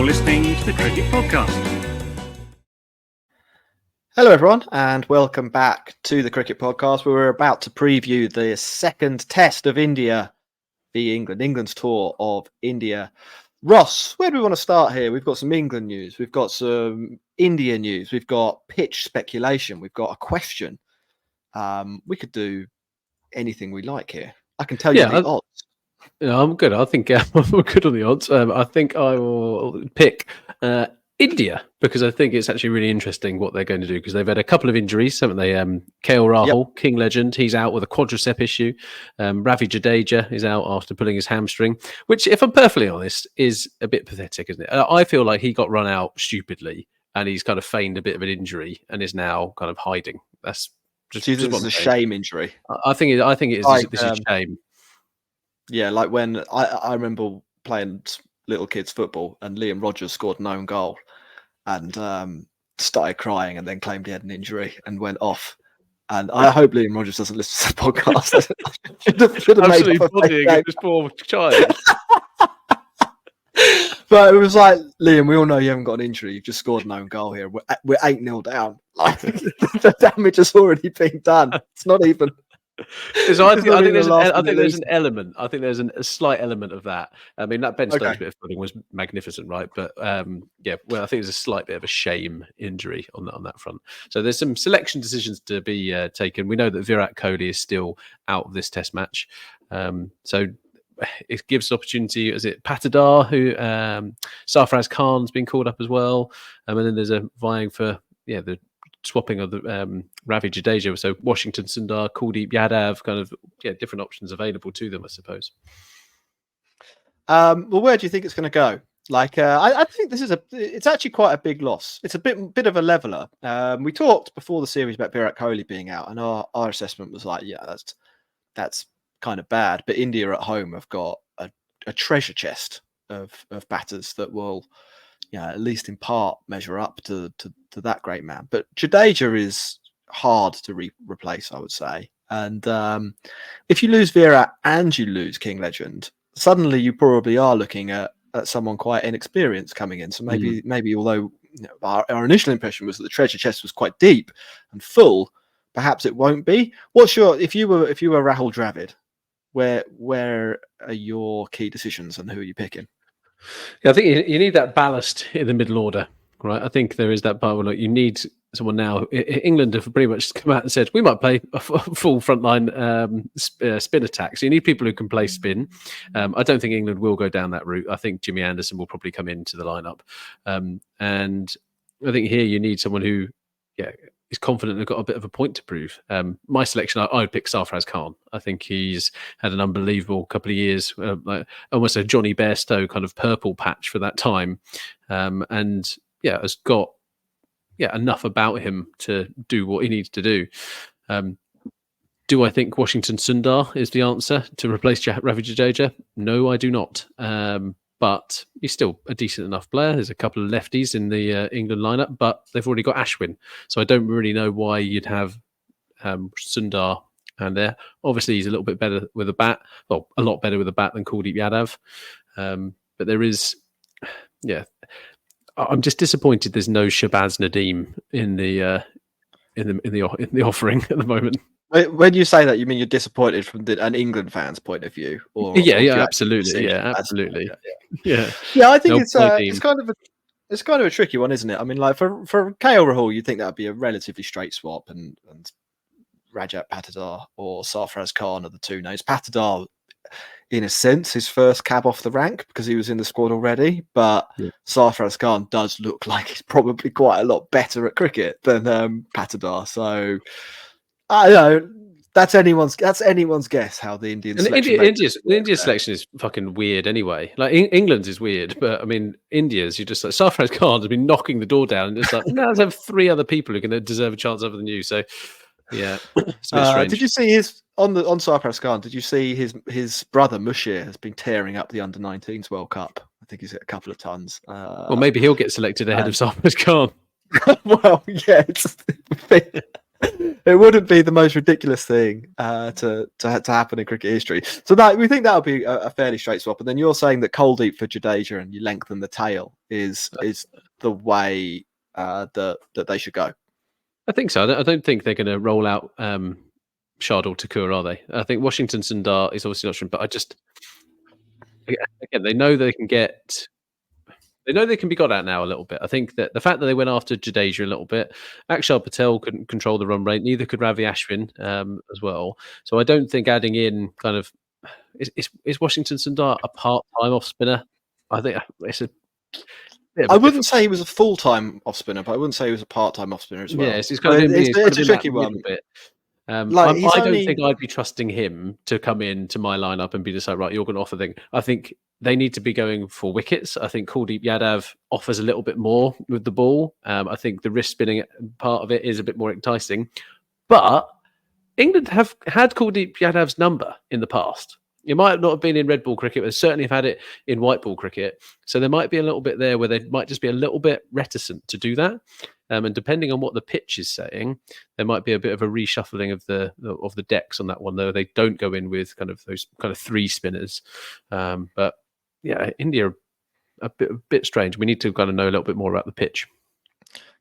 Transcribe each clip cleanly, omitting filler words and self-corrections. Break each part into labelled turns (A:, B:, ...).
A: You're listening to the Cricket Podcast.
B: Hello everyone and welcome back to the Cricket Podcast where we're about to preview the second test of India v England, England's tour of India. Ross, where do we want to start here? We've got some England news, we've got some India news, we've got pitch speculation, we've got a question. We could do anything we like here. I can tell you the odds.
C: Yeah, I'm good. I think we're good on the odds. I think I will pick India because I think it's actually really interesting what they're going to do because they've had a couple of injuries, haven't they? KL Rahul, King legend, he's out with a quadricep issue. Ravi Jadeja is out after pulling his hamstring, which, if I'm perfectly honest, is a bit pathetic, isn't it? I feel like he got run out stupidly and he's kind of feigned a bit of an injury and is now kind of hiding. That's just,
B: this is a shame injury.
C: I think it is. This is a shame.
B: Yeah, like when I remember playing little kids football and Liam Rogers scored an own goal and started crying and then claimed he had an injury and went off. And I hope Liam Rogers doesn't listen to the podcast. should have
C: absolutely bodying this poor child.
B: But it was like, Liam, we all know you haven't got an injury. You've just scored an own goal here. We're 8-0 down. Like the damage has already been done. It's not even.
C: So I think there's an element. I think there's a slight element of that. I mean, that Ben Stokes bit of footing was magnificent, right? But I think there's a slight bit of a shame injury on that front. So there's some selection decisions to be taken. We know that Virat Kohli is still out of this Test match, so it gives opportunity. Is it Patidar who Sarfaraz Khan's been called up as well, and then there's a vying for the swapping of the Ravi Jadeja, so Washington Sundar, Kuldeep Yadav, kind of different options available to them, I suppose.
B: Well, where do you think it's going to go? Like, I think it's actually quite a big loss. It's a bit of a leveler. We talked before the series about Virat Kohli being out, and our assessment was like, that's kind of bad. But India at home have got a treasure chest of batters that will, at least in part, measure up to that great man. But Jadeja is hard to replace, I would say. And if you lose Virat and you lose King Legend, suddenly you probably are looking at someone quite inexperienced coming in. So maybe although our initial impression was that the treasure chest was quite deep and full, perhaps it won't be. If you were Rahul Dravid, where are your key decisions and who are you picking?
C: Yeah, I think you need that ballast in the middle order, right? I think there is that part where you need someone now. England have pretty much come out and said we might play a full frontline spin attack. So you need people who can play spin. I don't think England will go down that route. I think Jimmy Anderson will probably come into the lineup, and I think here you need someone who, is confident and got a bit of a point to prove. My selection, I would pick Sarfaraz Khan. I think he's had an unbelievable couple of years, like almost a Johnny Bairstow kind of purple patch for that time, and has got enough about him to do what he needs to do. Do I think Washington Sundar is the answer to replace Ravi Jadeja? No, I do not. But he's still a decent enough player. There's a couple of lefties in the England lineup, but they've already got Ashwin. So I don't really know why you'd have Sundar and there. Obviously, he's a little bit better with a bat. Well, a lot better with a bat than Kuldeep Yadav. But there is, I'm just disappointed there's no Shabazz Nadeem in the offering at the moment.
B: When you say that, you mean you're disappointed from an England fan's point of view?
C: Absolutely. Absolutely. Yeah.
B: I think it's kind of a tricky one, isn't it? I mean, like for KL Rahul, you'd think that would be a relatively straight swap, and Rajat Patidar or Sarfaraz Khan are the two names. Patidar, in a sense, his first cab off the rank because he was in the squad already, but Sarfaraz Khan does look like he's probably quite a lot better at cricket than Patidar. So I don't know. That's anyone's guess how the Indian selection.
C: India's selection is fucking weird anyway. Like England's is weird, but I mean India's, you just like Sarfaraz Khan has been knocking the door down, and it's like let's have three other people who can deserve a chance other than you. So it's a bit strange. Did
B: you see his on Sarfaraz Khan? Did you see his brother Mushir has been tearing up the under-19s World Cup? I think he's hit a couple of tons.
C: Well, maybe he'll get selected ahead of Sarfaraz Khan.
B: Well, yeah. It wouldn't be the most ridiculous thing to happen in cricket history. So that we think that would be a fairly straight swap. And then you're saying that Kuldeep for Jadeja and you lengthen the tail is the way that they should go.
C: I think so. I don't think they're going to roll out Shardul Thakur, are they? I think Washington Sundar is obviously not sure, but again, they know they can get. They know they can be got at now a little bit. I think that the fact that they went after Jadeja a little bit, Akshar Patel couldn't control the run rate. Neither could Ravi Ashwin as well. So I don't think adding in kind of is Washington Sundar a part-time off spinner. I think it's a.
B: I wouldn't say he was a full-time off spinner, but I wouldn't say he was a part-time off spinner as well.
C: Yeah, it's kind of
B: it's a tricky one.
C: I don't think I'd be trusting him to come into my lineup and be just like, right, you're going to offer thing. I think they need to be going for wickets. I think Kuldeep Yadav offers a little bit more with the ball. I think the wrist spinning part of it is a bit more enticing. But England have had Kuldeep Yadav's number in the past. It might not have been in red ball cricket, but certainly have had it in white ball cricket. So there might be a little bit there where they might just be a little bit reticent to do that. And depending on what the pitch is saying, there might be a bit of a reshuffling of the decks on that one, though they don't go in with kind of those kind of three spinners. But yeah, India a bit strange. We need to kind of know a little bit more about the pitch.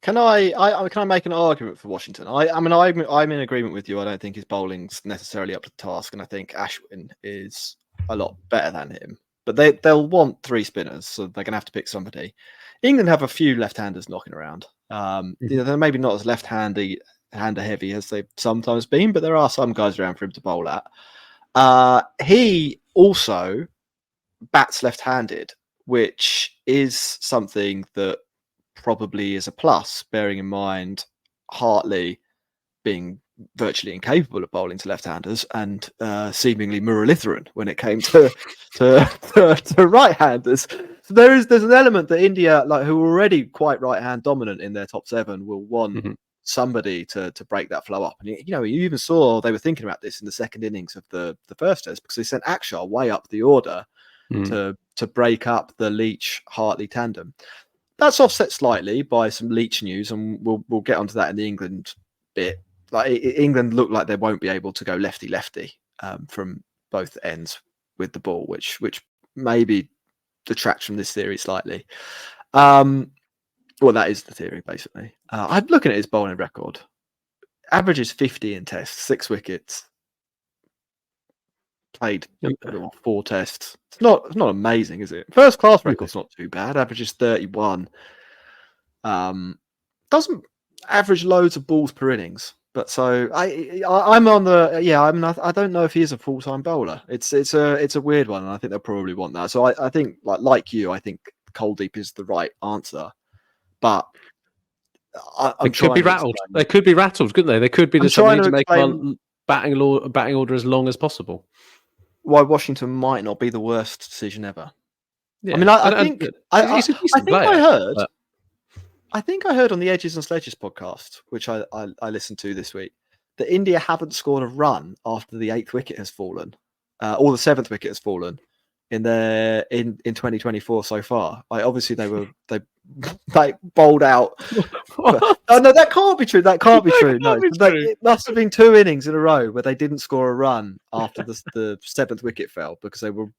B: Can I make an argument for Washington? I'm in agreement with you. I don't think his bowling's necessarily up to the task, and I think Ashwin is a lot better than him. But they'll want three spinners, so they're going to have to pick somebody. England have a few left-handers knocking around. They're maybe not as left-hander heavy as they've sometimes been, but there are some guys around for him to bowl at. He also bats left-handed, which is something that probably is a plus, bearing in mind Hartley being virtually incapable of bowling to left-handers and seemingly Muralitharan when it came to right-handers. So there's an element that India, who are already quite right-hand dominant in their top seven, will want somebody to break that flow up. And you even saw they were thinking about this in the second innings of the first test, because they sent Akshar way up the order to break up the Leach-Hartley tandem. That's offset slightly by some Leach news, and we'll get onto that in the England bit. England look like they won't be able to go lefty-lefty from both ends with the ball, which maybe detracts from this theory slightly. Well, that is the theory, basically. I'm looking at his bowling record. Averages 50 in tests, 6 wickets. Played 4 tests. It's not amazing, is it? First class record's not too bad. Averages 31. Doesn't average loads of balls per innings. But so I'm on the I don't know if he is a full-time bowler. It's a weird one, and I think they'll probably want that. So I think like you, I think Kuldeep is the right answer. But
C: they could be rattled. They could be rattled, couldn't they? They could be just trying to make one batting order as long as possible.
B: Why Washington might not be the worst decision ever.
C: Yeah.
B: I mean, I think I think I heard on the Edges and Sledges podcast, which I listened to this week, that India haven't scored a run after the 8th wicket has fallen, or the 7th wicket has fallen in 2024 so far. Obviously they bowled out. Oh no, that can't be true. That can't be true. No, it must have been 2 innings in a row where they didn't score a run after the 7th wicket fell, because they were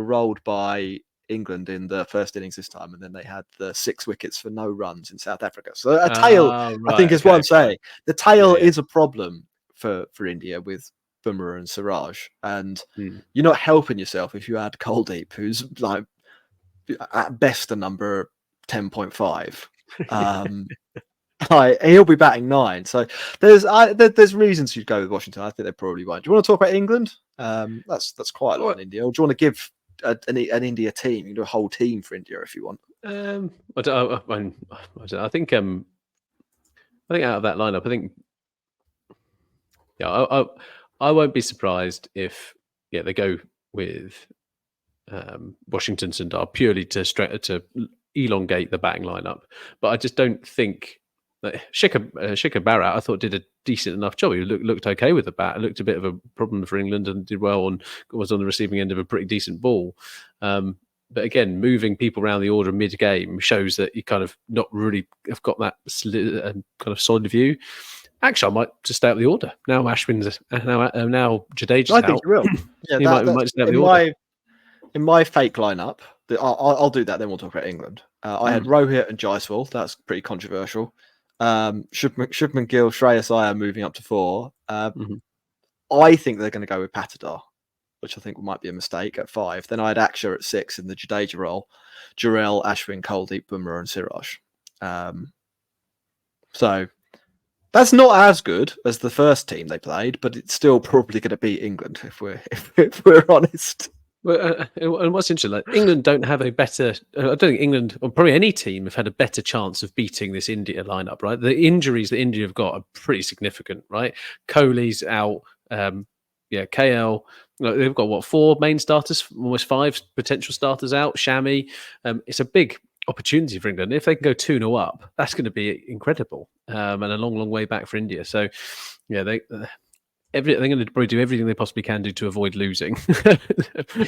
B: rolled by England in the first innings this time, and then they had the 6 wickets for no runs in South Africa. So a tail, I think, is what I'm saying. The tail is a problem for India with Bumrah and Siraj, and you're not helping yourself if you add Kuldeep, who's like at best a number 10.5. He'll be batting 9. So there's reasons you'd go with Washington. I think they probably won't. Do you want to talk about England? That's quite a lot in India. Or do you want to give an India team? You can do a whole team for India if you want.
C: I think out of that lineup, I won't be surprised if they go with Washington Sundar purely to elongate the batting lineup. But I just don't think that Shikhar Bharat, I thought, did a decent enough job. He looked okay with the bat. It looked a bit of a problem for England and did well and was on the receiving end of a pretty decent ball. But again, moving people around the order mid-game shows that you kind of not really have got that kind of solid view. Actually, I might just stay out the order. Now Ashwin's now Jadeja's
B: I
C: out.
B: think you will. Yeah,
C: we might stay out the
B: in
C: order.
B: my fake lineup. I'll do that. Then we'll talk about England. I had Rohit and Jaiswal. That's pretty controversial. Shubman Gill, Shreyas Iyer moving up to 4. I think they're going to go with Patidar, which I think might be a mistake at 5. Then I had Akshar at 6 in the Jadeja role. Jarrell, Ashwin, Kuldeep, Bumrah, and Siraj. So that's not as good as the first team they played, but it's still probably going to beat England if we're honest.
C: Well, and what's interesting, like England don't have a better. I don't think England, or probably any team, have had a better chance of beating this India lineup. Right, the injuries that India have got are pretty significant. Right, Kohli's out. KL. They've got 4 main starters, almost 5 potential starters out. Shami. It's a big opportunity for England. If they can go 2-0 up, that's going to be incredible, and a long, long way back for India. So, yeah, they're going to probably do everything they possibly can do to avoid losing.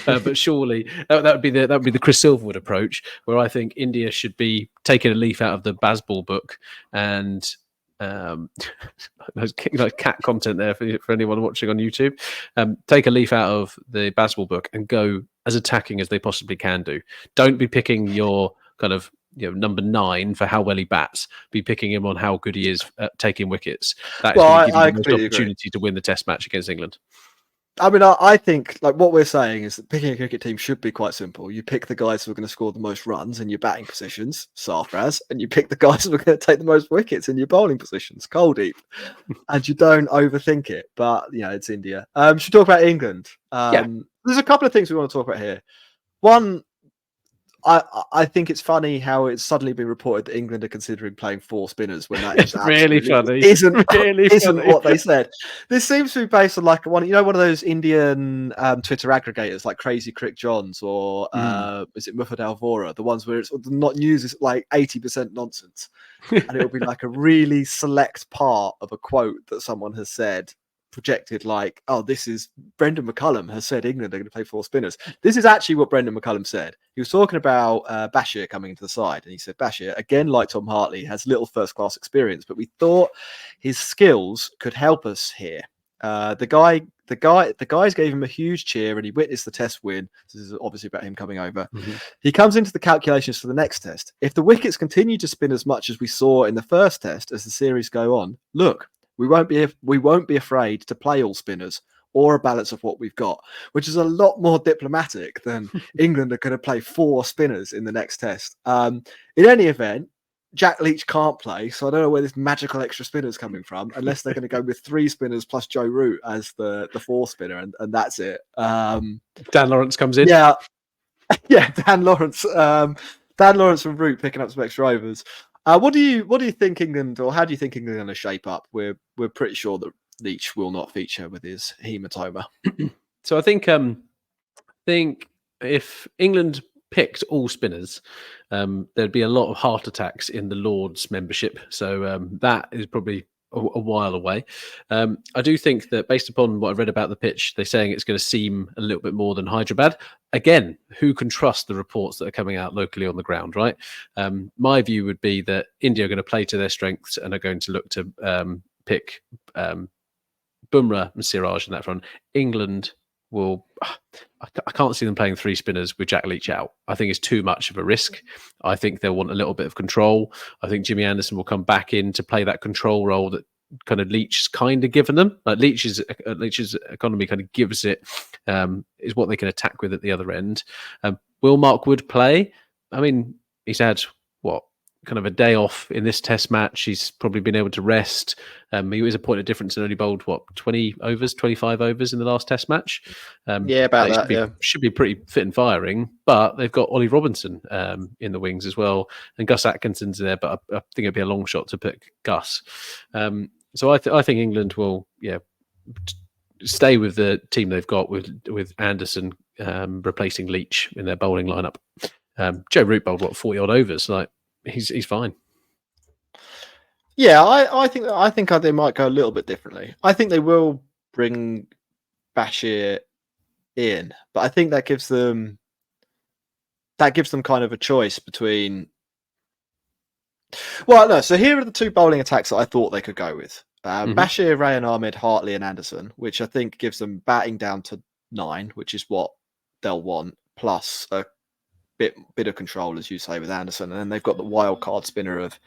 C: But surely that would be the Chris Silverwood approach, where I think India should be taking a leaf out of the Bazball book and. There's cat content there for anyone watching on YouTube. Take a leaf out of the Bazball book and go as attacking as they possibly can do. Don't be picking your kind of number 9 for how well he bats. Be picking him on how good he is at taking wickets. That is going to give you the most opportunity to win the Test match against England.
B: I mean, I think like what we're saying is that picking a cricket team should be quite simple. You pick the guys who are going to score the most runs in your batting positions, Sarfraz, and you pick the guys who are going to take the most wickets in your bowling positions, Kuldeep, and you don't overthink it. But it's India. Should we talk about England? There's a couple of things we want to talk about here. One, I think it's funny how it's suddenly been reported that England are considering playing 4 spinners when that is
C: really funny.
B: Isn't what they said. This seems to be based on like one of those Indian Twitter aggregators like Crazy Crick Johns or is it Muhammad Alvora, the ones where it's not news is like 80% nonsense, and it'll be like a really select part of a quote that someone has said. Projected like, this is Brendan McCullum has said England are going to play 4 spinners. This is actually what Brendan McCullum said. He was talking about Bashir coming into the side, and he said Bashir, again like Tom Hartley, has little first-class experience, but we thought his skills could help us here. The guys gave him a huge cheer, and he witnessed the Test win. This is obviously about him coming over. He comes into the calculations for the next Test. If the wickets continue to spin as much as we saw in the first Test as the series go on, look. We won't be afraid to play all spinners or a balance of what we've got, which is a lot more diplomatic than England are going to play 4 spinners in the next Test. In any event, Jack Leach can't play, so I don't know where this magical extra spinner is coming from, unless they're going to go with 3 spinners plus Joe Root as the 4th spinner, and that's it.
C: Dan Lawrence comes in.
B: Yeah, Dan Lawrence. Dan Lawrence from Root picking up some extra overs. What do you think England, or how do you think England are going to shape up? We're pretty sure that Leach will not feature with his hematoma.
C: So I think if England picked all spinners, there'd be a lot of heart attacks in the Lords membership. So that is probably a while away. I do think that based upon what I've read about the pitch, they're saying it's going to seem a little bit more than Hyderabad. Again, who can trust the reports that are coming out locally on the ground, right? My view would be that India are going to play to their strengths and are going to look to pick Bumrah and Siraj in that front. England will... I can't see them playing 3 spinners with Jack Leach out. I think it's too much of a risk. I think they'll want a little bit of control. I think Jimmy Anderson will come back in to play that control role that kind of Leach's kind of given them. Like Leach's economy kind of gives it, is what they can attack with at the other end. Will Mark Wood play? I mean, he's had kind of a day off in this Test match. He's probably been able to rest. He was a point of difference and only bowled 25 overs in the last Test match. Should be pretty fit and firing. But they've got Ollie Robinson in the wings as well, and Gus Atkinson's there. But I think it'd be a long shot to pick Gus. So I think England will stay with the team they've got with Anderson replacing Leach in their bowling lineup. Joe Root bowled 40 odd overs. Like he's fine.
B: Yeah, I think they might go a little bit differently. I think they will bring Bashir in, but I think that gives them kind of a choice between. Well, no. So here are the 2 bowling attacks that I thought they could go with. Bashir, Ray and Ahmed, Hartley and Anderson, which I think gives them batting down to 9, which is what they'll want, plus a bit of control, as you say, with Anderson. And then they've got the wild card spinner of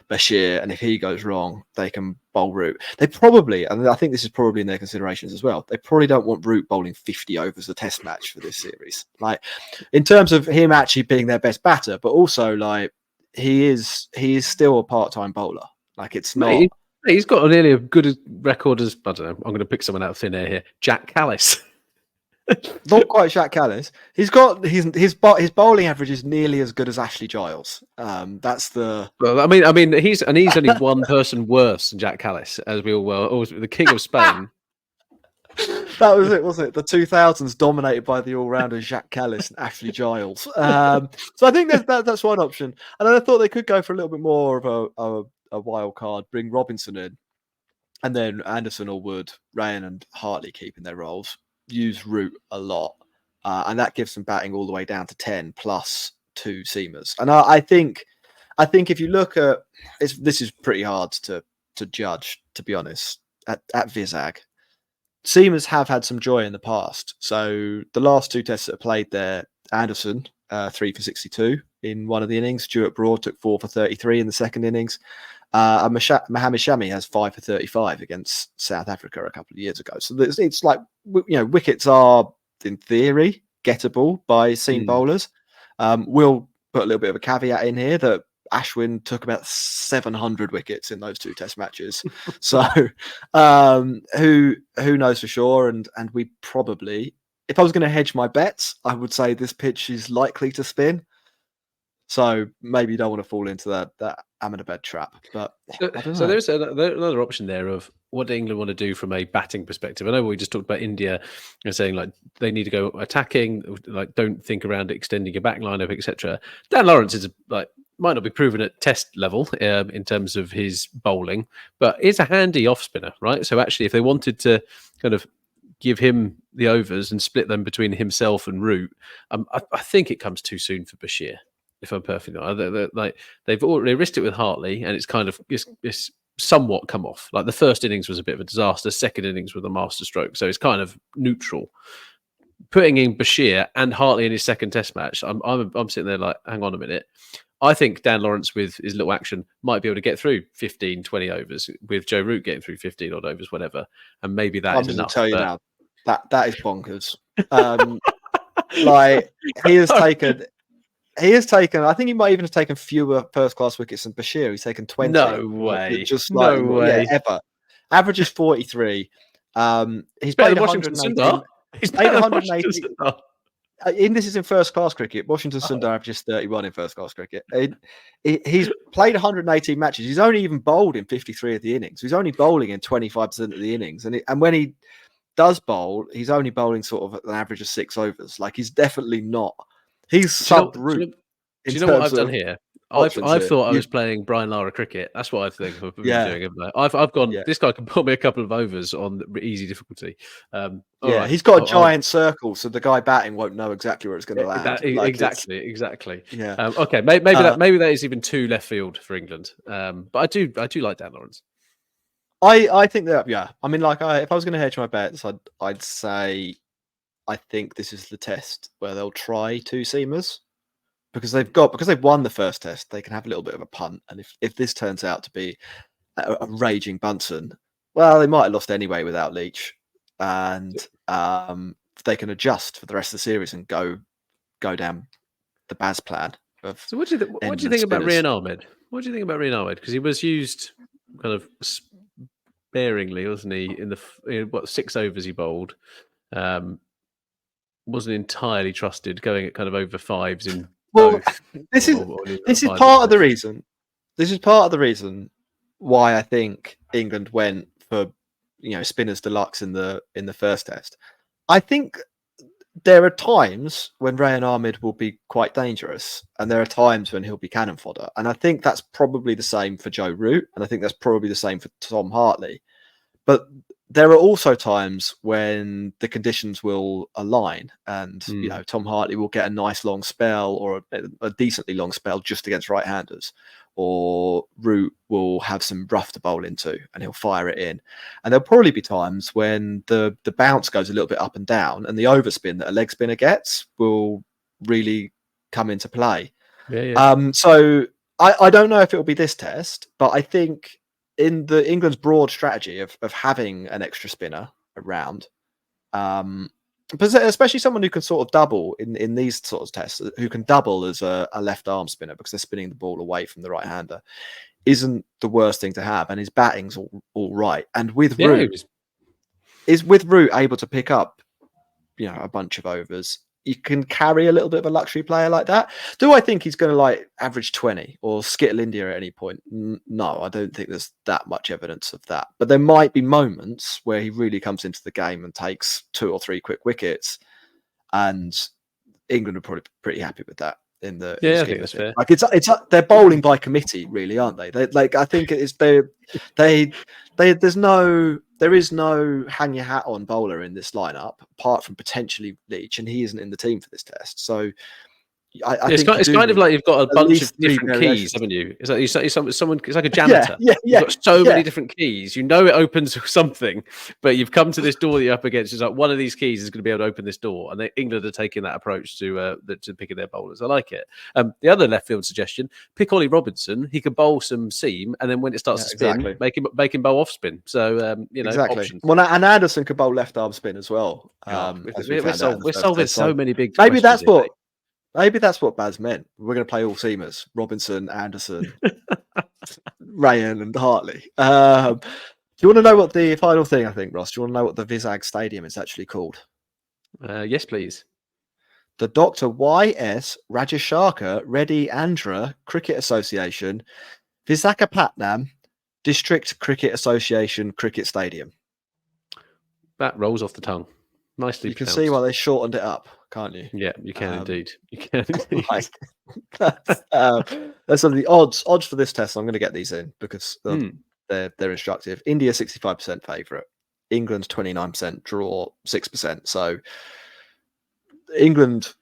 B: Bashir, and if he goes wrong, they can bowl Root. They probably, and I think this is probably in their considerations as well, they probably don't want Root bowling 50 overs a test match for this series. Like, in terms of him actually being their best batter, but also like he is still a part-time bowler. Like, it's not.
C: He's got nearly a good record as, I don't know, I'm going to pick someone out of thin air here, Jack Callis.
B: Not quite Shaq Callis. He's got his bowling average is nearly as good as Ashley Giles. That's the.
C: Well, I mean, he's only one person worse than Jack Callis, as we all were. The king of Spain.
B: That was it, wasn't it? The 2000s dominated by the all-rounder Jacques Callis and Ashley Giles. So I think that's one option. And then I thought they could go for a little bit more of a wild card, bring Robinson in, and then Anderson or Wood, Rayan and Hartley keeping their roles. Use Root a lot, and that gives them batting all the way down to 10 plus 2 seamers. And I think if you look at this is pretty hard to judge, to be honest. At Vizag, seamers have had some joy in the past. So the last 2 tests that are played there, Anderson 3 for 62 in one of the innings. Stuart Broad took 4 for 33 in the second innings. And Mohammed Shami has 5 for 35 against South Africa a couple of years ago. So it's like, wickets are, in theory, gettable by seam bowlers. We'll put a little bit of a caveat in here that Ashwin took about 700 wickets in those 2 test matches. So who knows for sure? And we probably, if I was going to hedge my bets, I would say this pitch is likely to spin. So maybe you don't want to fall into that Ahmedabad trap. But
C: so there's another option there of what do England want to do from a batting perspective. I know we just talked about India and saying like they need to go attacking, like don't think around extending your back line up, etc. Dan Lawrence is might not be proven at test level in terms of his bowling, but is a handy off spinner, right? So actually, if they wanted to kind of give him the overs and split them between himself and Root, I think it comes too soon for Bashir. If I'm perfectly honest, they've already risked it with Hartley, and it's kind of it's somewhat come off. Like the first innings was a bit of a disaster, second innings was a masterstroke, so it's kind of neutral. Putting in Bashir and Hartley in his second Test match, I'm sitting there like, hang on a minute. I think Dan Lawrence with his little action might be able to get through 15, 20 overs with Joe Root getting through 15 odd overs, whatever, and maybe that is enough.
B: I'm going to tell you now that is bonkers. Like he has taken. I think he might even have taken fewer first-class wickets than Bashir. He's taken 20.
C: No way.
B: No way. Yeah, ever. Average is 43. He's played 118. He's played 180. This is in first-class cricket. Washington Sundar averages 31 in first-class cricket. He's played 118 matches. He's only even bowled in 53 of the innings. He's only bowling in 25% of the innings. And when he does bowl, he's only bowling sort of at an average of 6 overs. Like he's definitely not. He's sub-Root.
C: Do you know what I've done here? I've thought I was playing Brian Lara cricket. That's what I think I've been doing. I've gone, this guy can pull me a couple of overs on easy difficulty.
B: Right. He's got a giant circle, so the guy batting won't know exactly where it's going to land.
C: Exactly.
B: Yeah.
C: Okay, maybe that is even too left field for England. But I do like Dan Lawrence.
B: I think that, yeah. I mean, like, if I was going to hedge my bets, I'd say I think this is the test where they'll try 2 seamers. Because they've won the first test, they can have a little bit of a punt. And if this turns out to be a raging Bunsen, well, they might have lost anyway without Leach, and they can adjust for the rest of the series and go down the Baz plan.
C: So what do you think about Rian Ahmed? What do you think about Rian Ahmed? Because he was used kind of sparingly, wasn't he? In 6 overs he bowled, wasn't entirely trusted, going at kind of over 5s in.
B: Well, this is part of the reason. This is part of the reason why I think England went for spinners deluxe in the first test. I think there are times when Rayan Ahmed will be quite dangerous, and there are times when he'll be cannon fodder. And I think that's probably the same for Joe Root, and I think that's probably the same for Tom Hartley. But there are also times when the conditions will align, and Tom Hartley will get a nice long spell or a decently long spell just against right-handers, or Root will have some rough to bowl into and he'll fire it in. And there'll probably be times when the bounce goes a little bit up and down and the overspin that a leg spinner gets will really come into play. So I don't know if it'll be this test, but I think in the England's broad strategy of having an extra spinner around, but especially someone who can sort of double in these sorts of tests, who can double as a left arm spinner because they're spinning the ball away from the right hander, isn't the worst thing to have. And his batting's all right. And with Root, is with Root able to pick up, a bunch of overs, you can carry a little bit of a luxury player like that. Do I think he's going to like average 20 or skittle India at any point? No, I don't think there's that much evidence of that. But there might be moments where he really comes into the game and takes 2 or 3 quick wickets, and England are probably pretty happy with that. I
C: think that's fair.
B: Like they're bowling by committee, really, aren't they? I think it is there is no hang your hat on bowler in this lineup apart from potentially Leach, and he isn't in the team for this test. So
C: it's kind of like you've got a bunch of different keys, haven't you? It's like someone. It's like a janitor. You've got so many different keys. It opens something, but you've come to this door that you're up against. It's like one of these keys is going to be able to open this door, and England are taking that approach to picking their bowlers. I like it. The other left field suggestion: pick Ollie Robinson. He can bowl some seam, and then when it starts to spin, make him bowl off spin. So options.
B: Well, and Anderson could bowl left arm spin as well.
C: We're solving so many big.
B: Maybe that's what Baz meant. We're going to play all seamers: Robinson, Anderson, Rayan, and Hartley. Do you want to know what the final thing? I think, Ross. Do you want to know what the Vizag Stadium is actually called?
C: Yes, please.
B: The Dr. Y.S. Rajashakar Reddy Andhra Cricket Association, Visakhapatnam District Cricket Association Cricket Stadium.
C: That rolls off the tongue. Nicely
B: You can see why they shortened it up, can't you?
C: Yeah, you can indeed. You can indeed.
B: That's some of the odds for this test. I'm going to get these in because they're instructive. India 65% favourite, England 29%, draw 6%. So England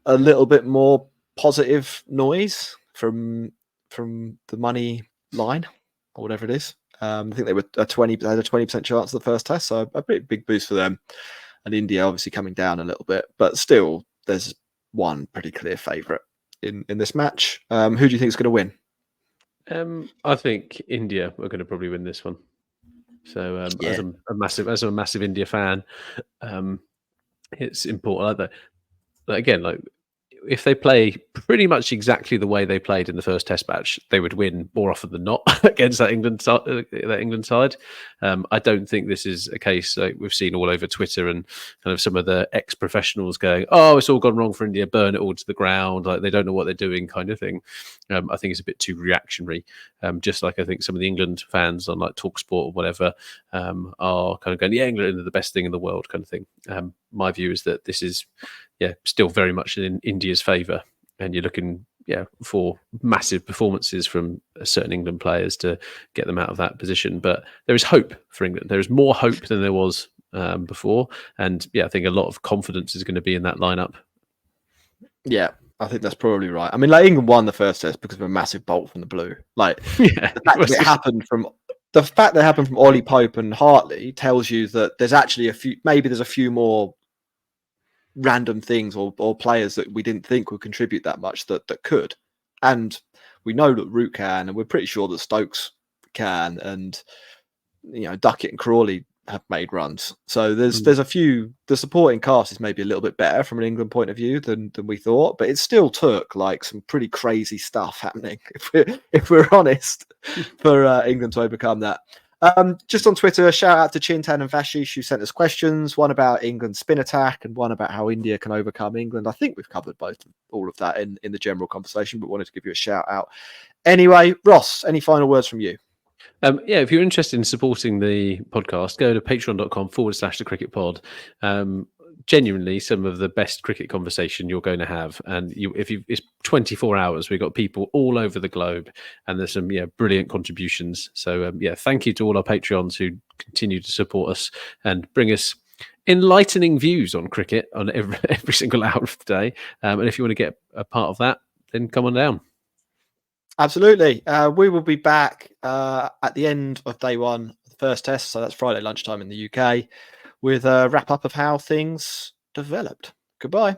B: a little bit more positive noise from the money line or whatever it is. I think they had a 20% chance of the first test, so a big boost for them. And India obviously coming down a little bit, but still there's one pretty clear favourite in this match. Who do you think is going to win?
C: I think India are going to probably win this one. So as a massive India fan, it's important. Again, if they play pretty much exactly the way they played in the first Test match, they would win more often than not against that England side. I don't think this is a case like we've seen all over Twitter and kind of some of the ex-professionals going, "Oh, it's all gone wrong for India, burn it all to the ground, like they don't know what they're doing," kind of thing. I think it's a bit too reactionary. Just like I think some of the England fans on like TalkSport or whatever are kind of going, "Yeah, England are the best thing in the world," kind of thing. My view is that this is still very much in India's favour, and you're looking for massive performances from certain England players to get them out of that position. But there is hope for England. There is more hope than there was before, and I think a lot of confidence is going to be in that lineup. Yeah,
B: I think that's probably right. I mean, England won the first test because of a massive bolt from the blue. The fact that it happened from Ollie Pope and Hartley tells you that there's actually there's a few more random things or players that we didn't think would contribute that much that could. And we know that Root can, and we're pretty sure that Stokes can, and Duckett and Crawley have made runs. So there's a few. The supporting cast is maybe a little bit better from an England point of view than we thought, but it still took some pretty crazy stuff happening, if we're honest, for England to overcome that. Just on Twitter, a shout out to Chintan and Vashish who sent us questions, one about England's spin attack and one about how India can overcome England. I think we've covered all of that in the general conversation, but wanted to give you a shout out. Anyway, Ross, any final words from you?
C: If you're interested in supporting the podcast, go to patreon.com/the cricket pod. Genuinely some of the best cricket conversation you're going to have, and it's 24 hours. We've got people all over the globe, and there's some brilliant contributions. So thank you to all our Patreons who continue to support us and bring us enlightening views on cricket on every single hour of the day. And if you want to get a part of that, then come on down.
B: Absolutely. We will be back at the end of day one, the first test. So that's Friday lunchtime in the UK, with a wrap up of how things developed. Goodbye.